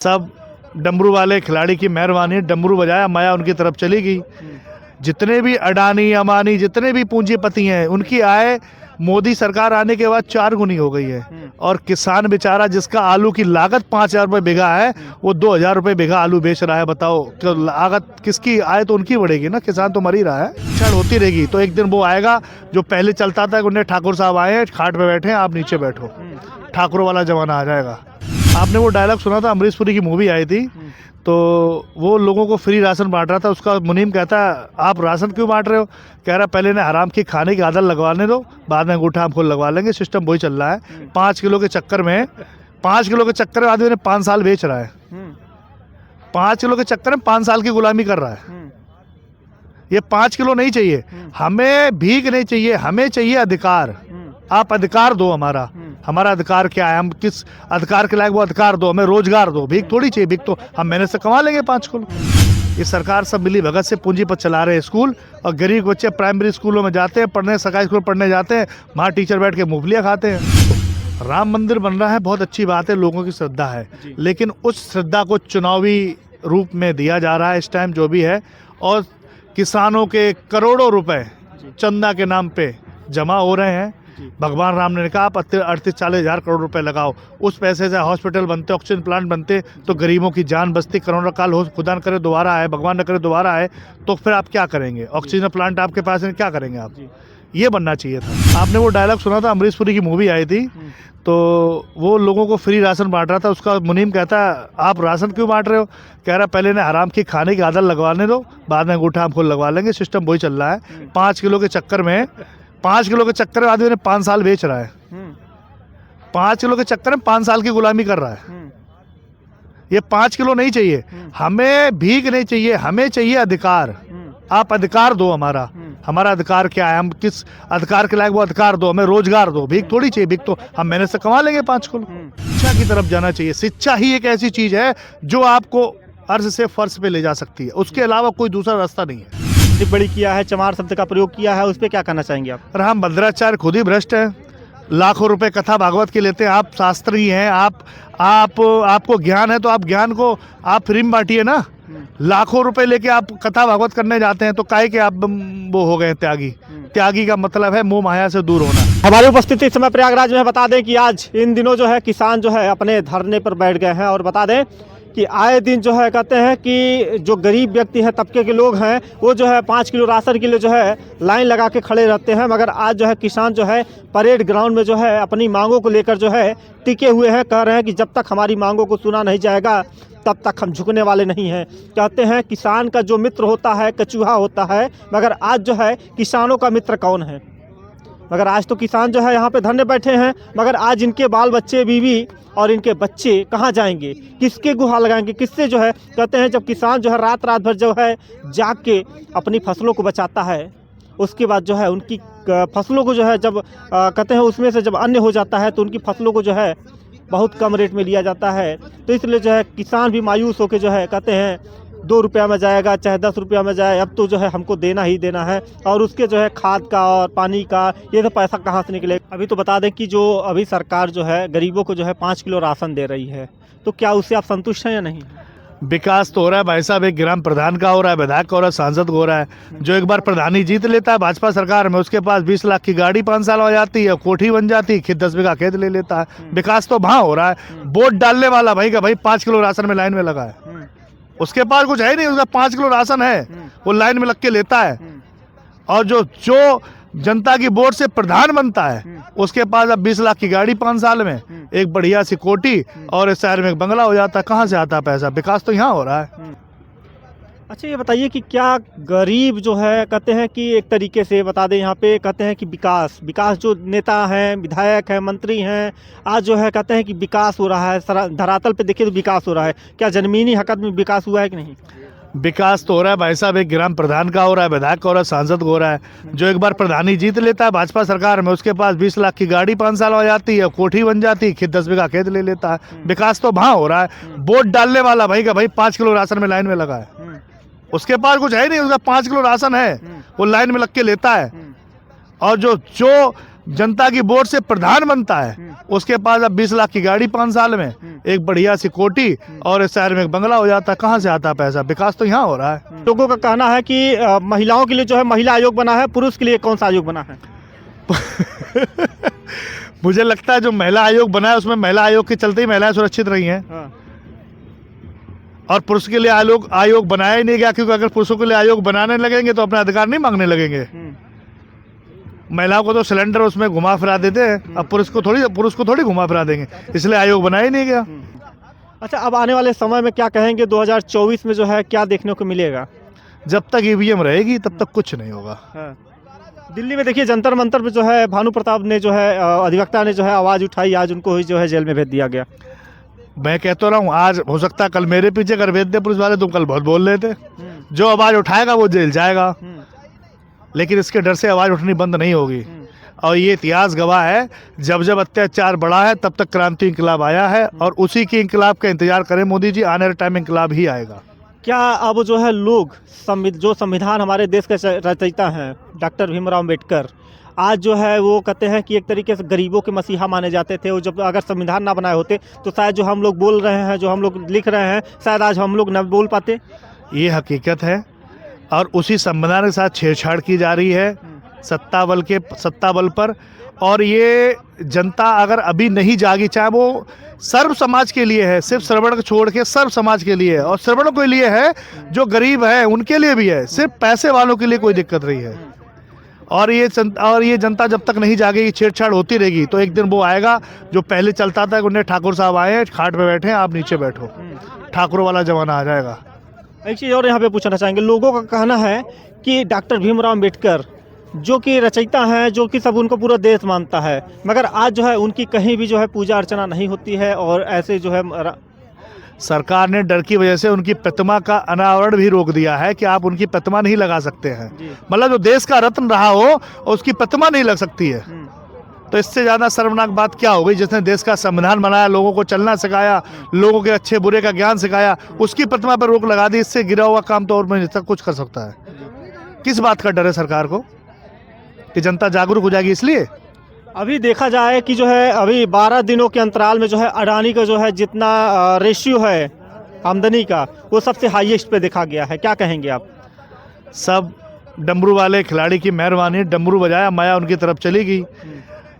सब डमरू वाले खिलाड़ी की मेहरबानी, डमरू बजाया, माया उनकी तरफ चली गई। जितने भी अडानी अमानी जितने भी पूंजीपति हैं उनकी आय मोदी सरकार आने के बाद 4 गुनी हो गई है। और किसान बेचारा जिसका आलू की लागत 5,000 रुपये बीघा है वो 2,000 रुपये बीघा आलू बेच रहा है। बताओ तो लागत किसकी, आय तो उनकी बढ़ेगी ना, किसान तो मर ही रहा है। क्षण होती रहेगी तो एक दिन वो आएगा जो पहले चलता था, उन्हें ठाकुर साहब आए हैं, खाट पे बैठे हैं, आप नीचे बैठो, ठाकुर वाला जमाना आ जाएगा। आपने वो डायलॉग सुना था, अमरीश पुरी की मूवी आई थी तो वो लोगों को फ्री राशन बांट रहा था, उसका मुनीम कहता है आप राशन क्यों बांट रहे हो? कह रहा पहले ने हराम की खाने की आदत लगवाने दो, बाद में अंगूठा हम खुद लगवा लेंगे। सिस्टम वही चल रहा है। 5 किलो के चक्कर में आदमी ने 5 साल बेच रहा है। 5 किलो के चक्कर में 5 साल की गुलामी कर रहा है। ये 5 किलो नहीं चाहिए, हमें भीख नहीं चाहिए, हमें चाहिए अधिकार। आप अधिकार दो हमारा अधिकार क्या है, हम किस अधिकार के लायक वो अधिकार दो, हमें रोजगार दो। भीख थोड़ी चाहिए, भीख तो हम मेहनत से कमा लेंगे 5 किलो। ये सरकार सब मिली भगत से पूंजी पर चला रहे हैं स्कूल, और गरीब बच्चे प्राइमरी स्कूलों में जाते हैं पढ़ने, सरकारी स्कूल पढ़ने जाते हैं, वहाँ टीचर बैठ के मूंगफलियाँ खाते हैं। राम मंदिर बन रहा है, बहुत अच्छी बात है, लोगों की श्रद्धा है, लेकिन उस श्रद्धा को चुनावी रूप में दिया जा रहा है इस टाइम जो भी है। और किसानों के करोड़ों रुपए चंदा के नाम पे जमा हो रहे हैं। भगवान राम ने कहा आप 38-40 हज़ार करोड़ रुपए लगाओ, उस पैसे से हॉस्पिटल बनते, ऑक्सीजन प्लांट बनते तो गरीबों की जान बचती। कोरोना काल हो, खुदा न करे दोबारा आए, भगवान न करे दोबारा आए, तो फिर आप क्या करेंगे? ऑक्सीजन प्लांट आपके पास है, क्या करेंगे आप? ये बनना चाहिए था। आपने वो डायलॉग सुना था, अमरीश पुरी की मूवी आई थी तो वो लोगों को फ्री राशन बांट रहा था, उसका मुनीम कहता है आप राशन क्यों बांट रहे हो? कह रहा पहले ने हराम की खाने की आदत लगवाने दो, बाद में अंगूठा हम खुद लगवा लेंगे। सिस्टम वही चल रहा है। 5 किलो के चक्कर में आदमी ने 5 साल बेच रहा है। 5 किलो के चक्कर में 5 साल की गुलामी कर रहा है। ये 5 किलो नहीं चाहिए, हमें भीख नहीं चाहिए, हमें चाहिए अधिकार। आप अधिकार दो हमारा अधिकार क्या है, हम किस अधिकार के लायक वो अधिकार दो, हमें रोजगार दो। भीख थोड़ी चाहिए, भीख तो हम मेहनत से कमा लेंगे 5 किलो। शिक्षा की तरफ जाना चाहिए। शिक्षा ही एक ऐसी चीज है जो आपको अर्ज से फर्श पे ले जा सकती है, उसके अलावा कोई दूसरा रास्ता नहीं है। बड़ी किया है, चमार शब्द का प्रयोग किया है, उस पर क्या कहना चाहेंगे आप? राम भद्राचार्य खुद ही भ्रष्ट है, लाखों रुपए कथा भागवत के लेते हैं। आप शास्त्री हैं, आपको ज्ञान है तो आप ज्ञान को आप फ्री में बांटिए ना। लाखों रुपए लेके आप कथा भागवत करने जाते हैं तो काहे के आप वो हो गए त्यागी। त्यागी का मतलब है मोह माया से दूर होना। हमारी उपस्थिति इस समय प्रयागराज में, बता दें कि आज इन दिनों जो है किसान जो है अपने धरने पर बैठ गए हैं। और बता दें कि आए दिन जो है कहते हैं कि जो गरीब व्यक्ति हैं, तबके के लोग हैं, वो जो है 5 किलो राशन के लिए जो है लाइन लगा के खड़े रहते हैं। मगर आज जो है किसान जो है परेड ग्राउंड में जो है अपनी मांगों को लेकर जो है टिके हुए हैं। कह रहे हैं कि जब तक हमारी मांगों को सुना नहीं जाएगा तब तक हम झुकने वाले नहीं हैं। कहते हैं किसान का जो मित्र होता है कचूहा होता है, मगर आज जो है किसानों का मित्र कौन है? मगर आज तो किसान जो है यहाँ पे धरने बैठे हैं, मगर आज इनके बाल बच्चे, बीवी और इनके बच्चे कहाँ जाएंगे? किसके गुहार लगाएंगे? किससे जो है कहते हैं जब किसान जो है रात भर जो है जाग के अपनी फसलों को बचाता है, उसके बाद जो है उनकी फसलों को जो है जब कहते हैं उसमें से जब अन्न हो जाता है तो उनकी फसलों को जो है बहुत कम रेट में लिया जाता है। तो इसलिए जो है किसान भी मायूस होकर जो है कहते हैं 2 रुपया में जाएगा चाहे 10 रुपया में जाए, अब तो जो है हमको देना ही देना है। और उसके जो है खाद का और पानी का ये तो पैसा कहाँ से निकलेगा? अभी तो बता दें कि जो अभी सरकार जो है गरीबों को जो है 5 किलो राशन दे रही है, तो क्या उससे आप संतुष्ट हैं या नहीं? विकास तो हो रहा है भाई साहब, एक ग्राम प्रधान का हो रहा है, विधायक का हो रहा है, सांसद का हो रहा है। जो एक बार प्रधानी जीत लेता है भाजपा सरकार में, उसके पास 20 लाख की गाड़ी 5 साल हो जाती है, कोठी बन जाती है, 10 बीघा खेत ले लेता है। विकास तो वहाँ हो रहा है। वोट डालने वाला भाई का भाई 5 किलो राशन में लाइन में लगा है, उसके पास कुछ है नहीं, उसका 5 किलो राशन है, वो लाइन में लग के लेता है। और जो जनता की वोट से प्रधान बनता है उसके पास अब 20 लाख की गाड़ी 5 साल में, एक बढ़िया सी कोठी और इस शहर में एक बंगला हो जाता है। कहाँ से आता पैसा? विकास तो यहाँ हो रहा है। अच्छा ये बताइए कि क्या गरीब जो है कहते हैं कि एक तरीके से बता दें यहाँ पे कहते हैं कि विकास जो नेता हैं, विधायक हैं, मंत्री हैं, आज जो है कहते हैं कि विकास हो रहा है, धरातल पे देखिए तो विकास हो रहा है। क्या जमीनी हकत में विकास हुआ है कि नहीं? विकास तो हो रहा है भाई साहब, एक ग्राम प्रधान का हो रहा है, विधायक का हो रहा है, सांसद का हो रहा है। जो एक बार प्रधानी जीत लेता है भाजपा सरकार में, उसके पास 20 लाख की गाड़ी 5 साल हो जाती है, कोठी बन जाती है, 10 बीघा खेत ले लेता है। विकास तो वहाँ हो रहा है। वोट डालने वाला भाई का भाई 5 किलो राशन में लाइन में लगा है, उसके पास कुछ है नहीं, उसका 5 किलो राशन है, वो लाइन में लग के लेता है। और जो जनता की वोट से प्रधान बनता है, उसके पास अब 20 लाख की गाड़ी 5 साल में, एक बढ़िया सी कोठी और इस शहर में एक बंगला हो जाता है। कहाँ से आता है पैसा? विकास तो यहाँ हो रहा है। लोगों का कहना है कि महिलाओं के लिए जो है महिला आयोग बना है, पुरुष के लिए कौन सा आयोग बना है? मुझे लगता है जो महिला आयोग बना है उसमें महिला आयोग के चलते ही महिलाएं सुरक्षित रही हैं। हाँ। और पुरुष के लिए आयोग बनाया ही नहीं गया, क्योंकि अगर पुरुषों के लिए आयोग बनाने लगेंगे तो अपना अधिकार नहीं मांगने लगेंगे। महिलाओं को तो सिलेंडर उसमें घुमा फिरा देते हैं, अब पुरुष को थोड़ी घुमा फिरा देंगे, इसलिए आयोग बनाया ही नहीं गया। अच्छा, अब आने वाले समय में क्या कहेंगे, 2024 में जो है क्या देखने को मिलेगा? जब तक ईवीएम रहेगी तब तक कुछ नहीं होगा। हाँ। दिल्ली में देखिए जंतर मंतर पे जो है भानु प्रताप ने जो है अधिवक्ता ने जो है आवाज़ उठाई, आज उनको ही जो है जेल में भेज दिया गया। मैं कहता रहा हूँ, आज हो सकता है कल मेरे पीछे अगर भेज दे पुलिस वाले, तुम कल बहुत बोल रहे थे, जो आवाज़ उठाएगा वो जेल जाएगा, लेकिन इसके डर से आवाज़ उठनी बंद नहीं होगी। और ये इतिहास गवाह है, जब जब अत्याचार बढ़ा है तब तक क्रांति इंकलाब आया है, और उसी के इंकलाब का इंतजार करें मोदी जी, आने वाले टाइम इंकलाब ही आएगा। क्या अब जो है लोग जो संविधान हमारे देश के रचयिता हैं डॉक्टर भीमराव अम्बेडकर, आज जो है वो कहते हैं कि एक तरीके से गरीबों के मसीहा माने जाते थे, वो जब अगर संविधान ना बनाए होते तो शायद जो हम लोग बोल रहे हैं, जो हम लोग लिख रहे हैं, शायद आज हम लोग न बोल पाते। ये हकीकत है, और उसी संविधान के साथ छेड़छाड़ की जा रही है सत्ता बल पर। और ये जनता अगर अभी नहीं जागी, चाहे वो सर्व समाज के लिए है, सिर्फ श्रवण को छोड़ के सर्व समाज के लिए है, और श्रवण के लिए है, जो गरीब है उनके लिए भी है, सिर्फ पैसे वालों के लिए कोई दिक्कत नहीं है। और ये जनता जब तक नहीं जागेगी, छेड़छाड़ होती रहेगी, तो एक दिन वो आएगा जो पहले चलता था, उन्हें ठाकुर साहब आए हैं, खाट पे बैठे हैं, आप नीचे बैठो, ठाकुर वाला जमाना आ जाएगा। एक चीज़ और यहाँ पे पूछना चाहेंगे, लोगों का कहना है कि डॉक्टर भीमराव अम्बेडकर जो कि रचयिता हैं, जो कि सब उनको पूरा देश मानता है, मगर आज जो है उनकी कहीं भी जो है पूजा अर्चना नहीं होती है, और ऐसे जो है सरकार ने डर की वजह से उनकी प्रतिमा का अनावरण भी रोक दिया है कि आप उनकी प्रतिमा नहीं लगा सकते हैं। मतलब जो देश का रत्न रहा हो और उसकी प्रतिमा नहीं लग सकती है, तो इससे ज़्यादा शर्मनाक बात क्या हो गई? जिसने देश का संविधान बनाया, लोगों को चलना सिखाया, लोगों के अच्छे बुरे का ज्ञान सिखाया, उसकी प्रतिमा पर रोक लगा दी। इससे गिरा हुआ काम तो और मैं तक कुछ कर सकता है। किस बात का डर है सरकार को कि जनता जागरूक हो जाएगी? इसलिए अभी देखा जाए कि जो है अभी 12 दिनों के अंतराल में जो है अडानी का जो है जितना रेशियो है आमदनी का, वो सबसे हाईएस्ट पे देखा गया है। क्या कहेंगे आप? सब डमरू वाले खिलाड़ी की मेहरबानी, डमरू बजाया, माया उनकी तरफ चली गई।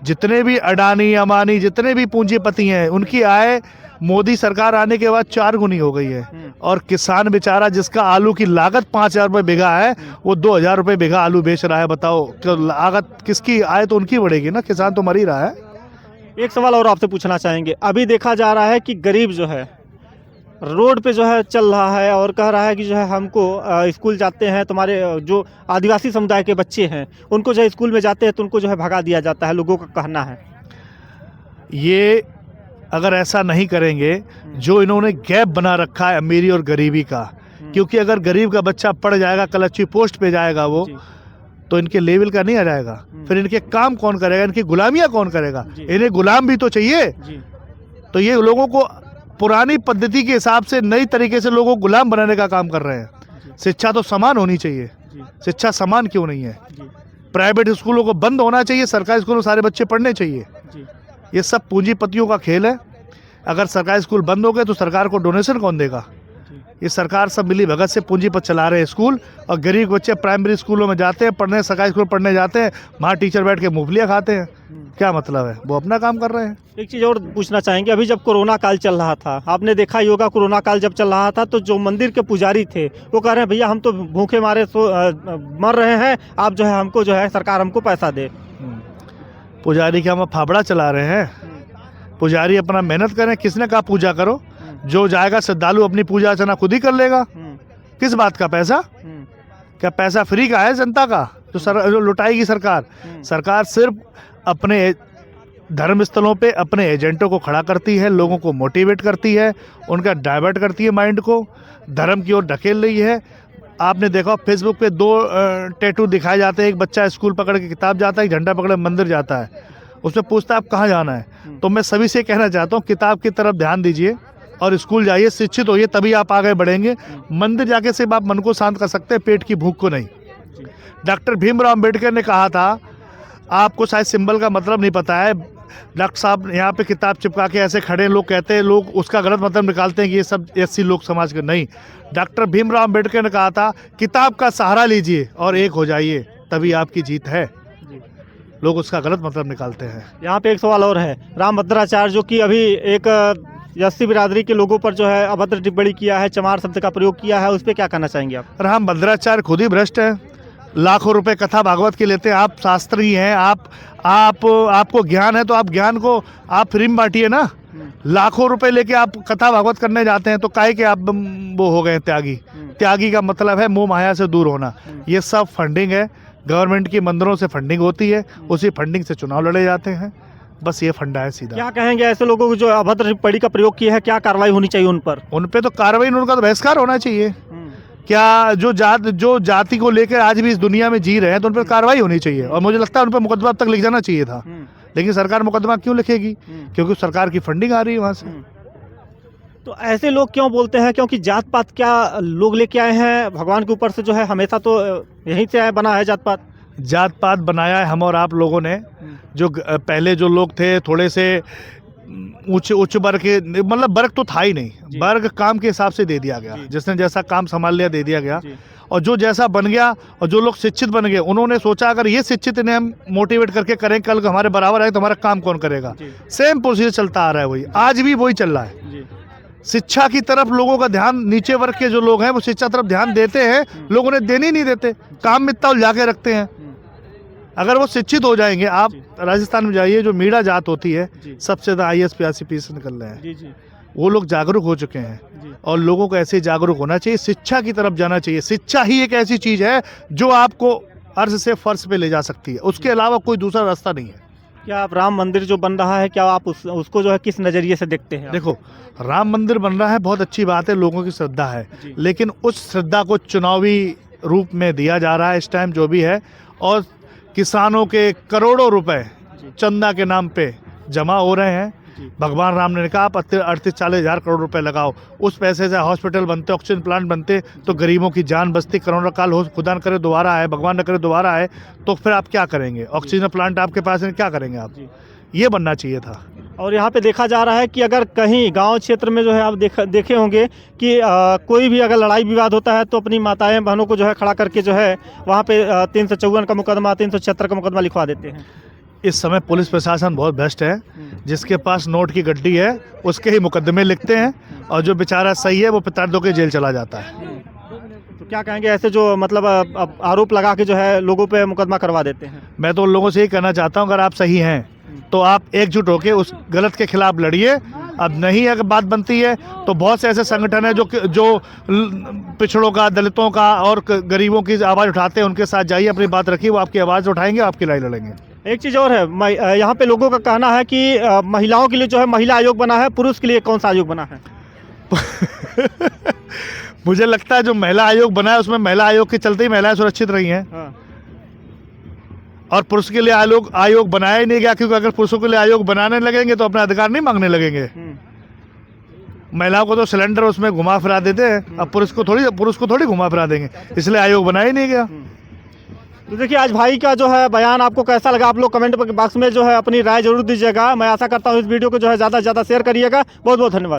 जितने भी अडानी अमानी जितने भी पूंजीपति हैं, उनकी आय मोदी सरकार आने के बाद 4 गुनी हो गई है। और किसान बेचारा जिसका आलू की लागत 5,000 रुपये बीघा है, वो 2,000 रुपये बीघा आलू बेच रहा है। बताओ, तो लागत किसकी, आय तो उनकी बढ़ेगी ना, किसान तो मर ही रहा है। एक सवाल और आपसे पूछना चाहेंगे, अभी देखा जा रहा है कि गरीब जो है रोड पे जो है चल रहा है और कह रहा है कि जो है हमको स्कूल जाते हैं, तुम्हारे जो आदिवासी समुदाय के बच्चे हैं उनको जो है स्कूल में जाते हैं तो उनको जो है भगा दिया जाता है, लोगों का कहना है। ये अगर ऐसा नहीं करेंगे, जो इन्होंने गैप बना रखा है अमीरी और गरीबी का, क्योंकि अगर गरीब का बच्चा पढ़ जाएगा, कल अच्छी पोस्ट पे जाएगा वो, तो इनके लेवल का नहीं आ जाएगा। फिर इनके काम कौन करेगा, इनकी गुलामियां कौन करेगा? इन्हें गुलाम भी तो चाहिए। तो ये लोगों को पुरानी पद्धति के हिसाब से नई तरीके से लोगों को गुलाम बनाने का काम कर रहे हैं। शिक्षा तो समान होनी चाहिए, शिक्षा समान क्यों नहीं है? प्राइवेट स्कूलों को बंद होना चाहिए, सरकारी स्कूलों में सारे बच्चे पढ़ने चाहिए। ये सब पूंजीपतियों का खेल है। अगर सरकारी स्कूल बंद हो गए तो सरकार को डोनेशन कौन देगा? ये सरकार सब मिली भगत से पूंजीपत चला रहे हैं स्कूल, और गरीब बच्चे प्राइमरी स्कूलों में जाते हैं पढ़ने, सरकारी स्कूल पढ़ने जाते हैं, वहाँ टीचर बैठ के मूंगफलियाँ खाते हैं। क्या मतलब है? वो अपना काम कर रहे हैं। एक चीज़ और पूछना चाहेंगे, अभी जब कोरोना काल चल रहा था, आपने देखा योगा, कोरोना काल जब चल रहा था तो जो मंदिर के पुजारी थे वो कह रहे हैं भैया हम तो भूखे मारे मर रहे हैं, आप जो है हमको जो है सरकार हमको पैसा दे। पुजारी क्या हम फाफड़ा चला रहे हैं? पुजारी अपना मेहनत करें। किसने कहा पूजा करो? जो जाएगा श्रद्धालु अपनी पूजा अर्चना खुद ही कर लेगा। किस बात का पैसा? क्या पैसा फ्री का है जनता का जो लुटाएगी सरकार? सरकार सिर्फ अपने धर्म स्थलों पे अपने एजेंटों को खड़ा करती है, लोगों को मोटिवेट करती है, उनका डाइवर्ट करती है, माइंड को धर्म की ओर ढकेल रही है। आपने देखा फेसबुक पे 2 टैटू दिखाए जाते हैं, एक बच्चा स्कूल पकड़ के किताब जाता है, एक झंडा पकड़ मंदिर जाता है, उसमें पूछता है आप कहाँ जाना है। तो मैं सभी से कहना चाहता हूँ किताब की तरफ ध्यान दीजिए और स्कूल जाइए, शिक्षित होइए, तभी आप आगे बढ़ेंगे। मंदिर जाके सिर्फ आप मन को शांत कर सकते हैं, पेट की भूख को नहीं। डॉक्टर भीमराव अम्बेडकर ने कहा था आपको शायद सिंबल का मतलब नहीं पता है। डॉक्टर साहब यहाँ पे किताब चिपका के ऐसे खड़े हैं, लोग कहते हैं, लोग उसका गलत मतलब निकालते हैं कि ये सब एससी लोग समाज के। नहीं, डॉक्टर भीमराव अम्बेडकर ने कहा था किताब का सहारा लीजिए और एक हो जाइए, तभी आपकी जीत है। लोग उसका गलत मतलब निकालते हैं। यहाँ पे एक सवाल और है, रामभद्राचार्य जो कि अभी एक एससी बिरादरी के लोगों पर जो है अभद्र टिप्पणी किया है, चमार शब्द का प्रयोग किया है, उस पर क्या कहना चाहेंगे आप? रामभद्राचार्य खुद ही भ्रष्ट है, लाखों रुपए कथा भागवत के लेते हैं। आप शास्त्री हैं, आपको ज्ञान है तो आप ज्ञान को आप फ्री में बांटिए ना। लाखों रुपए लेके आप कथा भागवत करने जाते हैं तो काहे के आप वो हो गए त्यागी। त्यागी का मतलब है मोह माया से दूर होना। ये सब फंडिंग है, गवर्नमेंट की मंदिरों से फंडिंग होती है, उसी फंडिंग से चुनाव लड़े जाते हैं। बस ये फंडा है सीधा। क्या कहेंगे ऐसे लोगों को जो अभद्र टिप्पणी का प्रयोग किया है, क्या कार्रवाई होनी चाहिए उन पर? उन पे तो कार्रवाई, उनका तो बहिष्कार होना चाहिए। क्या जो जाति को लेकर आज भी इस दुनिया में जी रहे हैं तो उन पर कार्रवाई होनी चाहिए, और मुझे लगता है उन पर मुकदमा अब तक लिख जाना चाहिए था। लेकिन सरकार मुकदमा क्यों लिखेगी? क्योंकि सरकार की फंडिंग आ रही है वहाँ से। तो ऐसे लोग क्यों बोलते हैं? क्योंकि जात पात क्या लोग लेके आए हैं भगवान के ऊपर से, जो है हमेशा तो यहीं से बना है जात पात। जात पात बनाया है हम और आप लोगों ने। जो पहले जो लोग थे थोड़े से उच्च वर्ग के, मतलब वर्ग तो था ही नहीं, वर्ग काम के हिसाब से दे दिया गया। जिसने जैसा काम संभाल लिया दे दिया गया, और जो जैसा बन गया, और जो लोग शिक्षित बन गए उन्होंने सोचा अगर ये शिक्षित इन्हें हम मोटिवेट करके करें, कल हमारे बराबर आए तो हमारा काम कौन करेगा। सेम प्रोसीजर चलता आ रहा है, वही आज भी वही चल रहा है। शिक्षा की तरफ लोगों का ध्यान, नीचे वर्ग के जो लोग हैं वो शिक्षा तरफ ध्यान देते हैं, लोग उन्हें देने नहीं देते, काम में इतना उलझा के रखते हैं। अगर वो शिक्षित हो जाएंगे, आप राजस्थान में जाइए, जो मीणा जात होती है सबसे ज़्यादा IAS PAS निकल रहे हैं। वो लोग जागरूक हो चुके हैं, और लोगों को ऐसे जागरूक होना चाहिए, शिक्षा की तरफ जाना चाहिए। शिक्षा ही एक ऐसी चीज़ है जो आपको अर्ज से फर्श पे ले जा सकती है, उसके अलावा कोई दूसरा रास्ता नहीं है। क्या आप राम मंदिर जो बन रहा है, क्या आप उसको जो है किस नज़रिए से देखते हैं? देखो, राम मंदिर बन रहा है, बहुत अच्छी बात है, लोगों की श्रद्धा है, लेकिन उस श्रद्धा को चुनावी रूप में दिया जा रहा है इस टाइम जो भी है, और किसानों के करोड़ों रुपए चंदा के नाम पे जमा हो रहे हैं। भगवान राम ने कहा आप 38-40 हज़ार करोड़ रुपए लगाओ, उस पैसे से हॉस्पिटल बनते, ऑक्सीजन प्लांट बनते, तो गरीबों की जान बचती। कोरोना काल हो, खुदा न करे दोबारा आए, भगवान न करे दोबारा आए, तो फिर आप क्या करेंगे? ऑक्सीजन प्लांट आपके पास है, क्या करेंगे आप? ये बनना चाहिए था। और यहाँ पे देखा जा रहा है कि अगर कहीं गांव क्षेत्र में जो है आप देखे होंगे कि कोई भी अगर लड़ाई विवाद होता है तो अपनी माताएं बहनों को जो है खड़ा करके जो है वहाँ पे 354 का मुकदमा, 376 का मुकदमा लिखवा देते हैं। इस समय पुलिस प्रशासन बहुत बेस्ट है, जिसके पास नोट की गड्डी है उसके ही मुकदमे लिखते हैं, और जो बेचारा सही है वो पितार्दों के जेल चला जाता है। तो क्या कहेंगे ऐसे जो मतलब आरोप लगा के जो है लोगों पे मुकदमा करवा देते हैं? मैं तो उन लोगों से यही कहना चाहता हूँ, अगर आप सही हैं तो आप एकजुट होकर उस गलत के खिलाफ लड़िए। अब नहीं अगर बात बनती है तो बहुत से ऐसे संगठन हैं जो पिछड़ों का, दलितों का और गरीबों की आवाज़ उठाते हैं, उनके साथ जाइए, अपनी बात रखिए, वो आपकी आवाज़ उठाएंगे, आपकी लड़ाई लड़ेंगे। एक चीज़ और है, यहाँ पे लोगों का कहना है कि महिलाओं के लिए जो है महिला आयोग बना है, पुरुष के लिए कौन सा आयोग बना है? मुझे लगता है जो महिला आयोग बना है उसमें महिला आयोग के चलते ही महिलाएं सुरक्षित रही हैं। और पुरुष के लिए आयोग बनाया ही नहीं गया, क्योंकि अगर पुरुषों के लिए आयोग बनाने लगेंगे तो अपना अधिकार नहीं मांगने लगेंगे। महिलाओं को तो सिलेंडर उसमें घुमा फिरा देते हैं, अब पुरुष को थोड़ी घुमा फिरा देंगे, इसलिए आयोग बनाया ही नहीं गया। तो देखिए, आज भाई का जो है बयान आपको कैसा लगा, आप लोग कमेंट बॉक्स में जो है अपनी राय जरूर दीजिएगा। मैं आशा करता हूँ इस वीडियो को जो है ज़्यादा से ज़्यादा शेयर करिएगा। बहुत बहुत धन्यवाद।